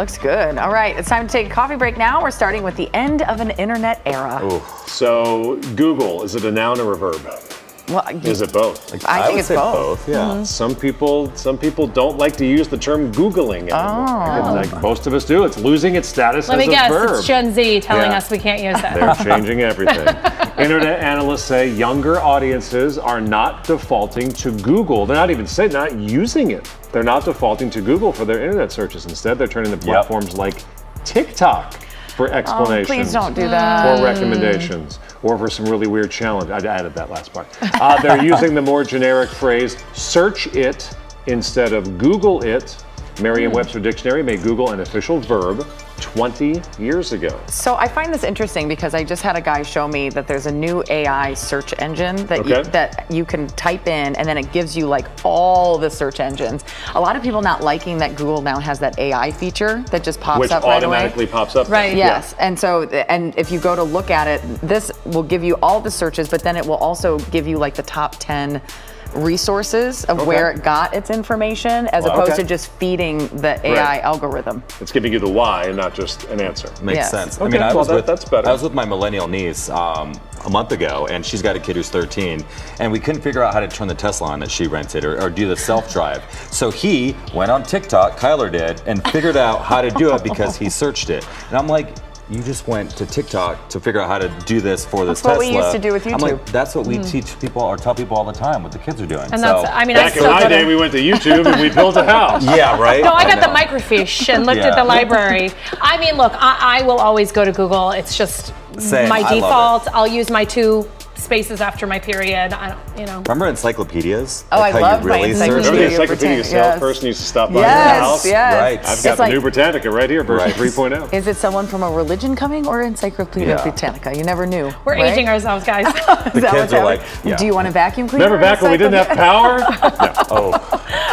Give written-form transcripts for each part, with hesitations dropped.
Looks good. All right, it's time to take a coffee break now. We're starting with the end of an internet era. Ooh. So Google, is it a noun or a verb? Well, Is it both? I think it's both. Yeah. Some people don't like to use the term Googling anymore. Like most of us do. It's losing its status Let as me a guess, verb. it's Gen Z telling us we can't use it. They're changing everything. Internet analysts say younger audiences are not defaulting to Google. They're not using it. They're not defaulting to Google for their internet searches. Instead, they're turning to platforms like TikTok for explanations. Please don't do that. Or recommentions, or for some really weird challenge. I added that last part. They're using the more generic phrase, search it, instead of Google it. Merriam-Webster Dictionary made Google an official verb 20 years ago. So I find this interesting because I just had a guy show me that there's a new AI search engine that you can type in, and then it gives you like all the search engines. A lot of people not liking that Google now has that AI feature that just pops up right away. Which automatically pops up. Right. Yes, and so, and if you go to look at it, this will give you all the searches, but then it will also give you like the top 10 resources of where it got its information, as opposed to just feeding the AI algorithm. It's giving you the why and not just an answer. Makes sense. Okay, I mean, that's better. I was with my millennial niece a month ago, and she's got a kid who's 13, and we couldn't figure out how to turn the Tesla on that she rented or do the self-drive. So he went on TikTok, Kyler did, and figured out how to do it because he searched it. And I'm like, you just went to TikTok to figure out how to do this for this Tesla. That's what we used to do with YouTube. I'm like, that's what we teach people or tell people all the time what the kids are doing. And that's, I mean, back in my day, we went to YouTube and we built a house. Yeah, right? No, I got the microfiche and looked at the library. I mean, look, I will always go to Google. It's just my default. I'll use my 2 spaces after my period. I don't, Remember encyclopedias? Oh, I love my encyclopedia. Remember the encyclopedia salesperson used to stop by your house? Yes. Right. I've got the New Britannica right here, version 3.0. Is it someone from a religion coming or Encyclopedia Britannica? You never knew. We're aging ourselves, guys. The kids are like, do you want a vacuum cleaner? Remember back when we didn't have power?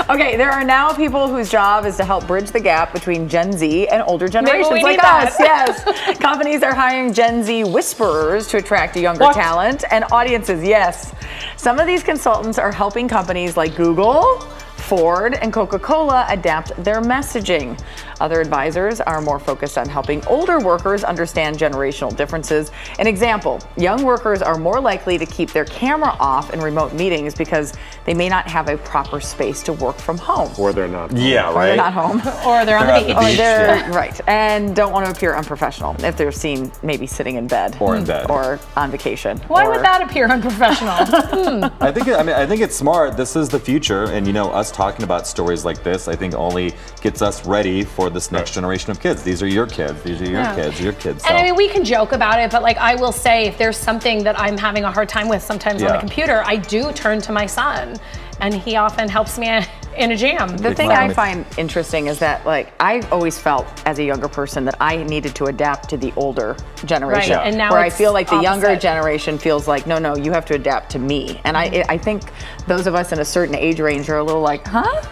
Okay, there are now people whose job is to help bridge the gap between Gen Z and older generations we like need that. us. Yes. Companies are hiring Gen Z whisperers to attract younger talent and audiences. Yes. Some of these consultants are helping companies like Google, Ford, and Coca-Cola adapt their messaging. Other advisors are more focused on helping older workers understand generational differences. An example, young workers are more likely to keep their camera off in remote meetings because they may not have a proper space to work from home. Or they're not. Yeah, Or right. they're not home. Or they're on the beach. Or they're, right, and don't want to appear unprofessional if they're seen maybe sitting in bed. Or in bed. Or on vacation. Why would that appear unprofessional? I think it's smart. This is the future, and us talking about stories like this, I think only gets us ready for this next generation of kids. These are your kids. These are your kids. Your kids. And I mean, we can joke about it, but like I will say, if there's something that I'm having a hard time with sometimes on the computer, I do turn to my son, and he often helps me in a jam. The thing I find interesting is that, like, I always felt as a younger person that I needed to adapt to the older generation. Right. And now where I it's feel like the younger opposite. generation feels like, no, you have to adapt to me. And I think those of us in a certain age range are a little like, huh?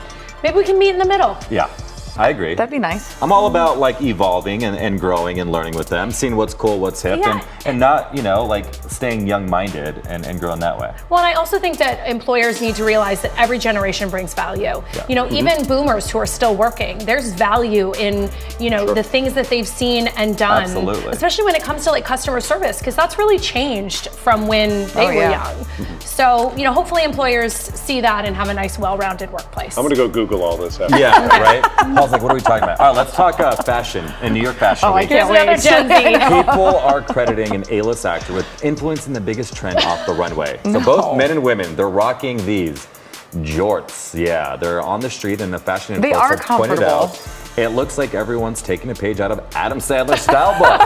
Maybe we can meet in the middle. Yeah. I agree. That'd be nice. I'm all about like evolving and growing and learning with them, seeing what's cool, what's hip, and not, like staying young-minded and growing that way. Well, and I also think that employers need to realize that every generation brings value. Yeah. Even boomers who are still working, there's value in, the things that they've seen and done. Absolutely. Especially when it comes to like customer service, because that's really changed from when they were young. So, hopefully employers see that and have a nice, well-rounded workplace. I'm going to go Google all this. After. Yeah, right? Paul's like, what are we talking about? All right, let's talk fashion in New York Fashion Week. I can't Here's another Gen Z. People are crediting an A-list actor with influencing the biggest trend off the runway. So both men and women, they're rocking these jorts. Yeah, they're on the street and the fashion They are influencers pointed comfortable. out. It looks like everyone's taking a page out of Adam Sandler's style book.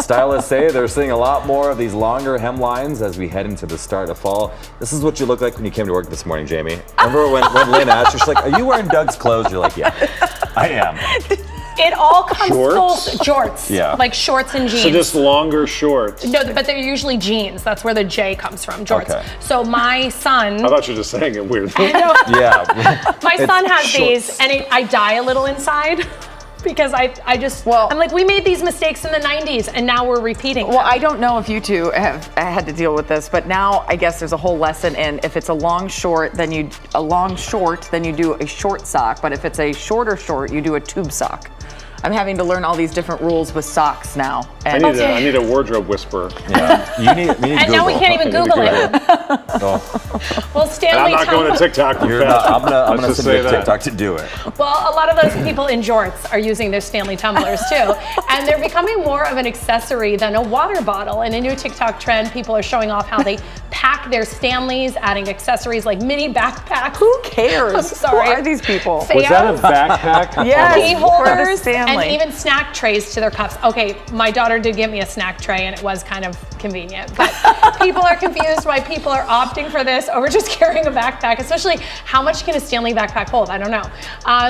Stylists say they're seeing a lot more of these longer hemlines as we head into the start of fall. This is what you look like when you came to work this morning, Jamie. Remember when Lynn asked you, she's like, are you wearing Doug's clothes? You're like, yeah, I am. It all comes Shorts? full jorts. Yeah. Like shorts and jeans. So just longer shorts. No, but they're usually jeans. That's where the J comes from, jorts. Okay. So my son, I thought you were just saying it weird. I know, Yeah. my son has shorts. these, and I die a little inside. because I just, I'm like, we made these mistakes in the 90s and now we're repeating them. Well, I don't know if you two have had to deal with this, but now I guess there's a whole lesson in if it's a long short, then you do a short sock, but if it's a shorter short, you do a tube sock. I'm having to learn all these different rules with socks now. I need a wardrobe whisperer. Yeah. You need and Google. now we can't even Google it. Well, Stanley, and I'm not going to TikTok. I'm gonna send you a TikTok to do it. Well, a lot of those people in jorts are using their Stanley tumblers too, and they're becoming more of an accessory than a water bottle. In a new TikTok trend, people are showing off how they pack their Stanleys, adding accessories like mini backpacks. Who cares? I'm sorry. Who are these people? Was that a backpack? Yes, Key holders Stanley. and even snack trays to their cups. Okay, my daughter did give me a snack tray and it was kind of convenient, but people are confused why people are opting for this over just carrying a backpack, especially how much can a Stanley backpack hold? I don't know.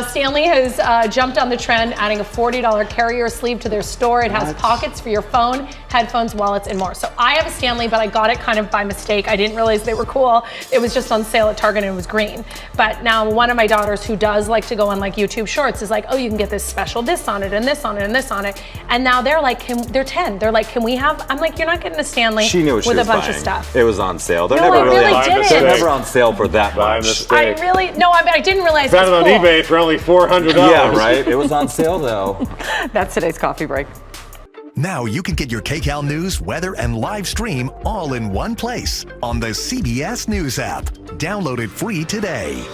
Stanley has jumped on the trend, adding a $40 carrier sleeve to their store. It has pockets for your phone, headphones, wallets, and more. So I have a Stanley, but I got it kind of by mistake. I didn't realize they were cool. It was just on sale at Target and it was green. But now one of my daughters who does like to go on like YouTube Shorts is like, oh, you can get this special this on it and this on it and this on it. And now they're like, they're 10. They're like, can we have? I'm like, you're not getting a Stanley She knew what with she was a bunch buying. of stuff. It was on sale. They're No, never I really didn't. They're never on sale for that By much. mistake. I didn't realize Found it on cool. eBay for only $400. Yeah, right? It was on sale though. That's today's coffee break. Now you can get your Kcal news, weather, and live stream all in one place on the CBS News app. Download it free today.